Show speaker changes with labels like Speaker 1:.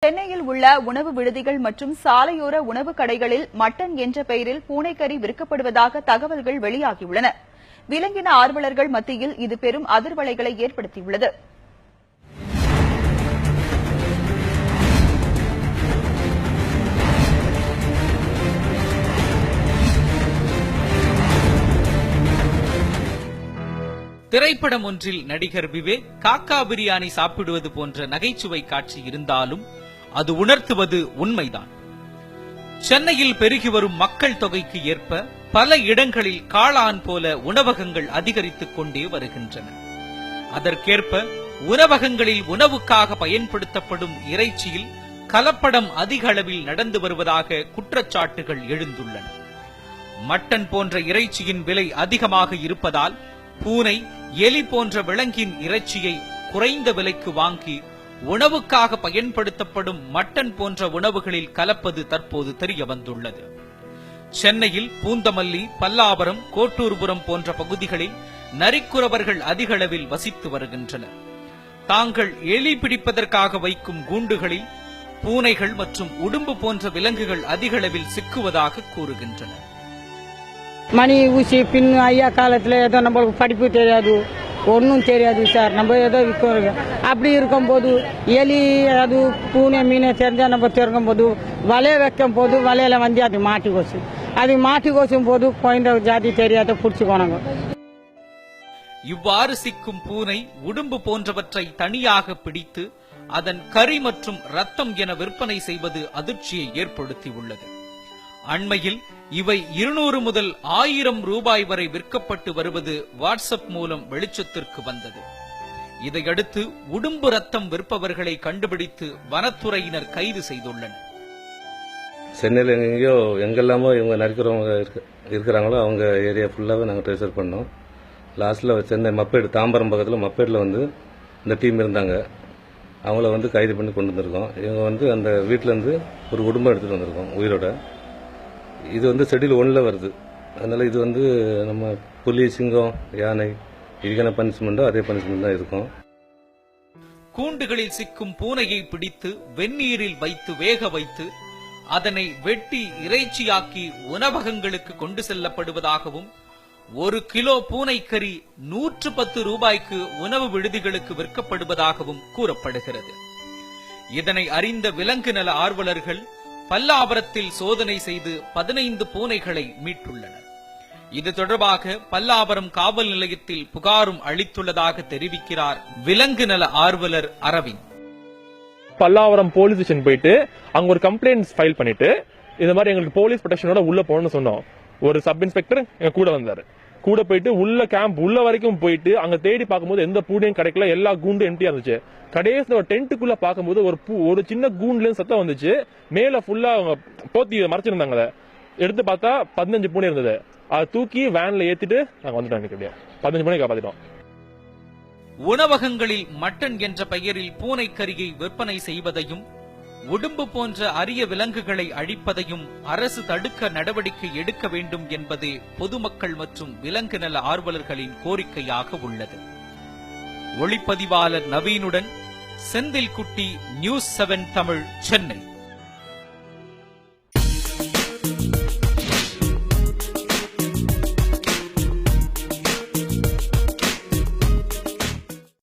Speaker 1: சென்னையில் உள்ள உணவு விடுதிகள் மற்றும் சாலையோர உணவு கடைகளில் மட்டன் என்ற பெயரில் பூனைக்கறி விற்கப்படுவதாக தகவல்கள் வெளியாகியுள்ளன. விலங்கின ஆர்வலர்கள் மத்தியில் இது பெரும் அதிர்வலைகளை ஏற்படுத்தியுள்ளது.
Speaker 2: திரைப்படம் ஒன்றில் நடிகர் விவேக் காக்கா பிரியாணி சாப்பிடுவது போன்ற நகைச்சுவை காட்சி இருந்தாலும் அது உணர்த்துவது உண்மைதான். சென்னையில் பெருகி வரும் மக்கள் தொகைக்கு ஏற்ப பல இடங்களில் காளான் போல உணவகங்கள் அதிகரித்துக் கொண்டே வருகின்றன. அதற்கேற்ப உணவகங்களில் உணவுக்காக பயன்படுத்தப்படும் இறைச்சியில் கலப்படம் அதிக அளவில் நடந்து வருவதாக குற்றச்சாட்டுகள் எழுந்துள்ளன. மட்டன் போன்ற இறைச்சியின் விலை அதிகமாக இருப்பதால் பூனை, எலி போன்ற விலங்கின் இறைச்சியை குறைந்த விலைக்கு வாங்கி உணவுக்காக பயன்படுத்தப்படும் மட்டன் போன்ற உணவுகளில் கலப்பது தற்போது தெரிய வந்துள்ளது. சென்னையில் பூந்தமல்லி, பல்லாவரம், கோட்டூர்புரம் போன்ற பகுதிகளில் நரிக்குறவர்கள் அதிக அளவில் வசித்து வருகின்றனர். தாங்கள் எலி பிடிப்பதற்காக வைக்கும் கூண்டுகளில் பூனைகள் மற்றும் உடும்பு போன்ற விலங்குகள் அதிக அளவில் சிக்குவதாக கூறுகின்றனர்.
Speaker 3: மணி ஊசி பின் ஐயா காலத்தில் ஏதோ நம்மளுக்கு படிப்பு தெரியாது, ஒன்றும் தெரியாது சார். நம்ம ஏதோ விற்க அப்படி இருக்கும்போது எலி அது பூனை மீனை தெரிஞ்சால் நம்ம திறக்கும் போது வலைய வைக்கும் போது வலையில வந்து அது மாட்டி கோச்சு. அது மாட்டி கோச்சும் போது குழந்தை ஜாதி தெரியாத பிடிச்சிக்கோனாங்க.
Speaker 2: இவ்வாறு சிக்கும் பூனை, உடும்பு போன்றவற்றை தனியாக பிடித்து அதன் கறி மற்றும் ரத்தம் என விற்பனை செய்வது அதிர்ச்சியை ஏற்படுத்தியுள்ளது. அண்மையில் இவை 200 முதல் 1000 ரூபாய் வரை விற்கப்பட்டு வருவது வாட்ஸ்அப் மூலம் வெளிச்சத்திற்கு வந்தது. இதையடுத்து உடும்பு ரத்தம் விற்பவர்களை கண்டுபிடித்து வனத்துறையினர் கைது செய்துள்ளனர்.
Speaker 4: சென்னையில் எங்கெல்லாமோ இவங்க நரிக்கிறவங்க இருக்கிறாங்களோ அவங்க ஏரியா ஃபுல்லாகவே நாங்கள் ட்ரேசர் பண்ணோம். லாஸ்ட்டில் சென்னை மப்பேடு, தாம்பரம் பக்கத்தில் மப்பேடில் இந்த டீம் இருந்தாங்க. அவங்கள கைது பண்ணி கொண்டு வந்திருக்கோம். இவங்க அந்த வீட்டிலேருந்து ஒரு குடும்பம் எடுத்துகிட்டு வந்திருக்கோம் உயிரோட. இது ஷெட்யூல் 1ல் வருது. அதனால இது நம்ம புலி, சிங்கம், யானை இதுக்கான பனிஷ்மெண்டோ அதே பனிஷ்மெண்ட் தான் இருக்கும்.
Speaker 2: கூண்டுகளில் சிக்கும் பூனையை பிடித்து வெந்நீரில் வைத்து வேக வைத்து அதனை வெட்டி இறைச்சியாக்கி உணவகங்களுக்கு கொண்டு செல்லப்படுவதாகவும் 1 கிலோ பூனைக்கறி 110 ரூபாய்க்கு உணவு விடுதிகளுக்கு விற்கப்படுவதாகவும் கூறப்படுகிறது. இதனை அறிந்த விலங்கு நல ஆர்வலர்கள் பல்லாவரத்தில் சோதனை செய்து 15 பூனைகளை மீட்டுள்ளனர். இது தொடர்பாக பல்லாவரம் காவல் நிலையத்தில் புகாரும் அளித்துள்ளதாக தெரிவிக்கிறார் விலங்கு நல ஆர்வலர் அரவிந்த்.
Speaker 5: பல்லாவரம் போலீஸ் ஸ்டேஷன் போயிட்டு அங்க ஒரு கம்ப்ளைண்ட் ஃபைல் பண்ணிட்டு இந்த மாதிரி எங்களுக்கு போலீஸ் ப்ரொடெக்ஷனோட உள்ள போகணும்னு சொன்னோம். ஒரு சப் இன்ஸ்பெக்டர் எங்க கூட வந்தாரு. கூட போயிட்டு உள்ள கேம்ப் உள்ள வரைக்கும் போயிட்டு அங்க தேடி பார்க்கும்போது எந்த பூனையும் கிடைக்கல. எல்லா கூண்டும் எம்டியா இருந்துச்சு. கடைசியில் ஒரு டென்ட்டுக்குள்ள பார்க்கும்போது ஒரு சின்ன கூண்டுல சத்தம் வந்துச்சு. மேல ஃபுல்லா அவங்க போத்தி மறைச்சிருந்தாங்க. அதை எடுத்து பார்த்தா 15 பூனை இருந்தது. அதை தூக்கி வேன்ல ஏத்திட்டு நாங்க வந்துட்டோம். 15 பூனை காப்பாத்திட்டோம்.
Speaker 2: உணவகங்களில் மட்டன் என்ற பெயரில் பூனைக்கறியை விற்பனை செய்வதையும் உடும்பு போன்ற அரிய விலங்குகளை அழிப்பதையும் அரசு தடுக்க நடவடிக்கை எடுக்க வேண்டும் என்பதே பொதுமக்கள் மற்றும் விலங்கு நல ஆர்வலர்களின் கோரிக்கையாக உள்ளது. ஒளிப்பதிவாளர் நவீனுடன் செந்தில் குட்டி, நியூஸ் 7 தமிழ், சென்னை.